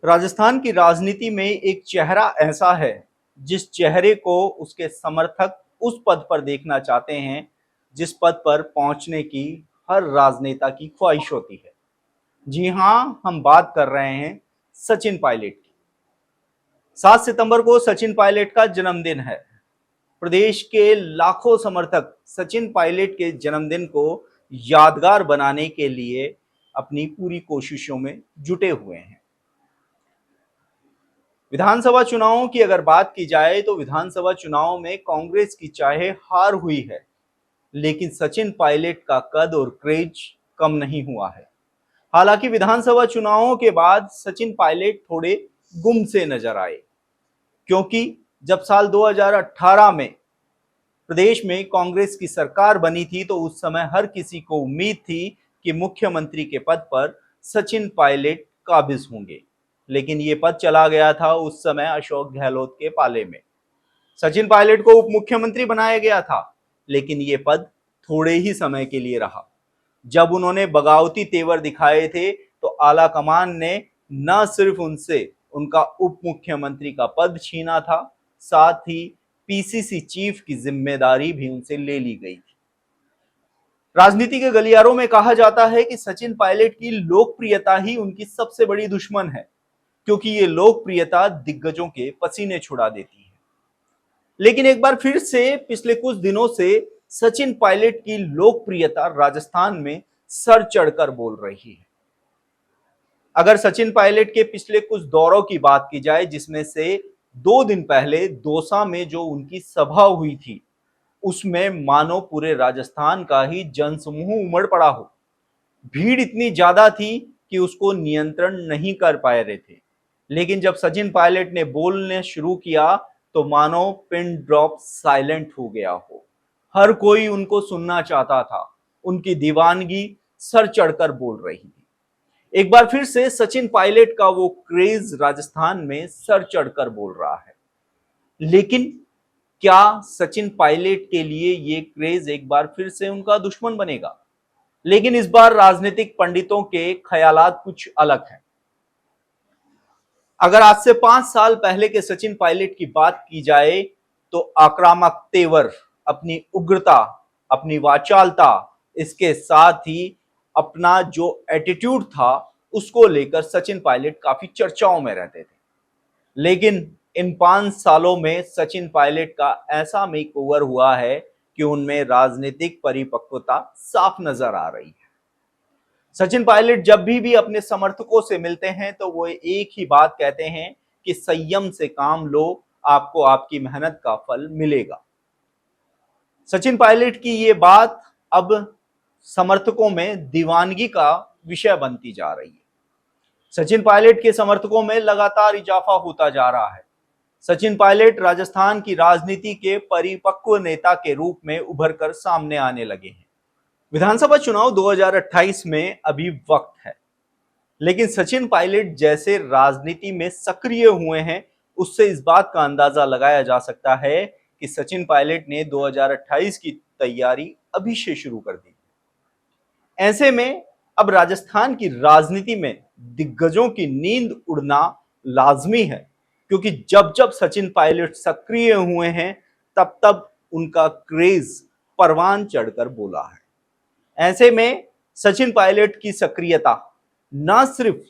राजस्थान की राजनीति में एक चेहरा ऐसा है जिस चेहरे को उसके समर्थक उस पद पर देखना चाहते हैं जिस पद पर पहुंचने की हर राजनेता की ख्वाहिश होती है। जी हां, हम बात कर रहे हैं सचिन पायलट की। 7 सितंबर को सचिन पायलट का जन्मदिन है। प्रदेश के लाखों समर्थक सचिन पायलट के जन्मदिन को यादगार बनाने के लिए अपनी पूरी कोशिशों में जुटे हुए हैं। विधानसभा चुनावों की अगर बात की जाए तो विधानसभा चुनाव में कांग्रेस की चाहे हार हुई है, लेकिन सचिन पायलट का कद और क्रेज कम नहीं हुआ है। हालांकि विधानसभा चुनावों के बाद सचिन पायलट थोड़े गुम से नजर आए, क्योंकि जब साल 2018 में प्रदेश में कांग्रेस की सरकार बनी थी तो उस समय हर किसी को उम्मीद थी कि मुख्यमंत्री के पद पर सचिन पायलट काबिज होंगे, लेकिन ये पद चला गया था उस समय अशोक गहलोत के पाले में। सचिन पायलट को उप मुख्यमंत्री बनाया गया था, लेकिन ये पद थोड़े ही समय के लिए रहा। जब उन्होंने बगावती तेवर दिखाए थे तो आला कमान ने न सिर्फ उनसे उनका उप मुख्यमंत्री का पद छीना था, साथ ही पीसीसी चीफ की जिम्मेदारी भी उनसे ले ली गई थी। राजनीति के गलियारों में कहा जाता है कि सचिन पायलट की लोकप्रियता ही उनकी सबसे बड़ी दुश्मन है, क्योंकि ये लोकप्रियता दिग्गजों के पसीने छुड़ा देती है। लेकिन एक बार फिर से पिछले कुछ दिनों से सचिन पायलट की लोकप्रियता राजस्थान में सर चढ़कर बोल रही है। अगर सचिन पायलट के पिछले कुछ दौरों की बात की जाए, जिसमें से 2 दिन पहले दौसा में जो उनकी सभा हुई थी, उसमें मानो पूरे राजस्थान का ही जनसमूह उमड़ पड़ा हो। भीड़ इतनी ज्यादा थी कि उसको नियंत्रण नहीं कर पा रहे थे। लेकिन जब सचिन पायलट ने बोलने शुरू किया तो मानो पिन ड्रॉप साइलेंट हो गया हो। हर कोई उनको सुनना चाहता था। उनकी दीवानगी सर चढ़कर बोल रही थी। एक बार फिर से सचिन पायलट का वो क्रेज राजस्थान में सर चढ़कर बोल रहा है। लेकिन क्या सचिन पायलट के लिए ये क्रेज एक बार फिर से उनका दुश्मन बनेगा? लेकिन इस बार राजनीतिक पंडितों के ख्यालात कुछ अलग हैं। अगर आज से 5 साल पहले के सचिन पायलट की बात की जाए तो आक्रामक तेवर, अपनी उग्रता, अपनी वाचालता, इसके साथ ही अपना जो एटीट्यूड था, उसको लेकर सचिन पायलट काफी चर्चाओं में रहते थे। लेकिन इन 5 सालों में सचिन पायलट का ऐसा मेकओवर हुआ है कि उनमें राजनीतिक परिपक्वता साफ नजर आ रही है। सचिन पायलट जब भी अपने समर्थकों से मिलते हैं तो वो एक ही बात कहते हैं कि संयम से काम लो, आपको आपकी मेहनत का फल मिलेगा। सचिन पायलट की ये बात अब समर्थकों में दीवानगी का विषय बनती जा रही है। सचिन पायलट के समर्थकों में लगातार इजाफा होता जा रहा है। सचिन पायलट राजस्थान की राजनीति के परिपक्व नेता के रूप में उभरकर सामने आने लगे हैं। विधानसभा चुनाव 2028 में अभी वक्त है, लेकिन सचिन पायलट जैसे राजनीति में सक्रिय हुए हैं, उससे इस बात का अंदाजा लगाया जा सकता है कि सचिन पायलट ने 2028 की तैयारी अभी से शुरू कर दी। ऐसे में अब राजस्थान की राजनीति में दिग्गजों की नींद उड़ना लाजमी है, क्योंकि जब जब सचिन पायलट सक्रिय हुए हैं तब तब उनका क्रेज परवान चढ़कर बोला है। ऐसे में सचिन पायलट की सक्रियता न सिर्फ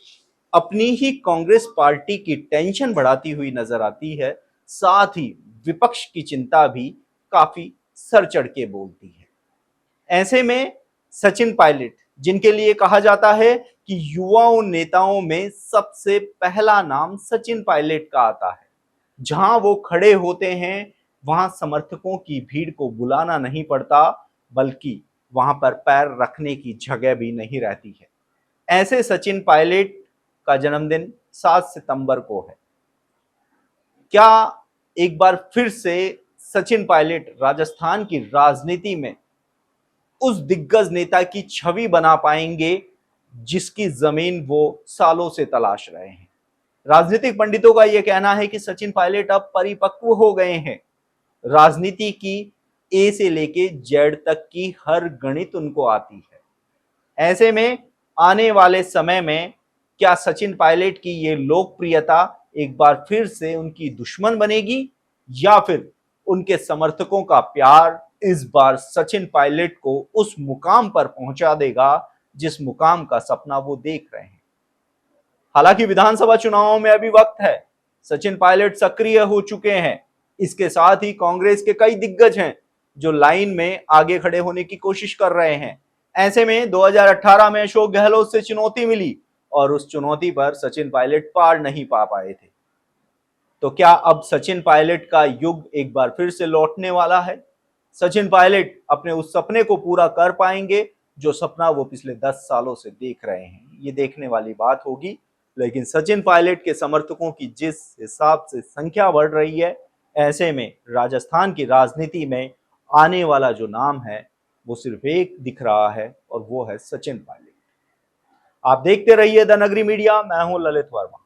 अपनी ही कांग्रेस पार्टी की टेंशन बढ़ाती हुई नजर आती है, साथ ही विपक्ष की चिंता भी काफी सर चढ़ के बोलती है। ऐसे में सचिन पायलट, जिनके लिए कहा जाता है कि युवाओं नेताओं में सबसे पहला नाम सचिन पायलट का आता है, जहां वो खड़े होते हैं वहां समर्थकों की भीड़ को बुलाना नहीं पड़ता, बल्कि वहां पर पैर रखने की जगह भी नहीं रहती है। ऐसे सचिन पायलट का जन्मदिन 7 सितंबर को है। क्या एक बार फिर से सचिन पायलट राजस्थान की राजनीति में उस दिग्गज नेता की छवि बना पाएंगे जिसकी जमीन वो सालों से तलाश रहे हैं? राजनीतिक पंडितों का यह कहना है कि सचिन पायलट अब परिपक्व हो गए हैं। राजनीति की ए से लेके जेड तक की हर गणित उनको आती है। ऐसे में आने वाले समय में क्या सचिन पायलट की ये लोकप्रियता एक बार फिर से उनकी दुश्मन बनेगी, या फिर उनके समर्थकों का प्यार इस बार सचिन पायलट को उस मुकाम पर पहुंचा देगा जिस मुकाम का सपना वो देख रहे हैं। हालांकि विधानसभा चुनावों में अभी वक्त है, सचिन पायलट सक्रिय हो चुके हैं। इसके साथ ही कांग्रेस के कई दिग्गज हैं जो लाइन में आगे खड़े होने की कोशिश कर रहे हैं। ऐसे में 2018 में अशोक गहलोत से चुनौती मिली और उस चुनौती पर सचिन पायलट पार नहीं पा पाए थे। तो क्या अब सचिन पायलट का युग एक बार फिर से लौटने वाला है? सचिन पायलट अपने उस सपने को पूरा कर पाएंगे जो सपना वो पिछले 10 सालों से देख रहे हैं? ये देखने वाली बात होगी। लेकिन सचिन पायलट के समर्थकों की जिस हिसाब से संख्या बढ़ रही है, ऐसे में राजस्थान की राजनीति में आने वाला जो नाम है वो सिर्फ एक दिख रहा है और वो है सचिन पायलट। आप देखते रहिए द नगरी मीडिया। मैं हूं ललित वर्मा।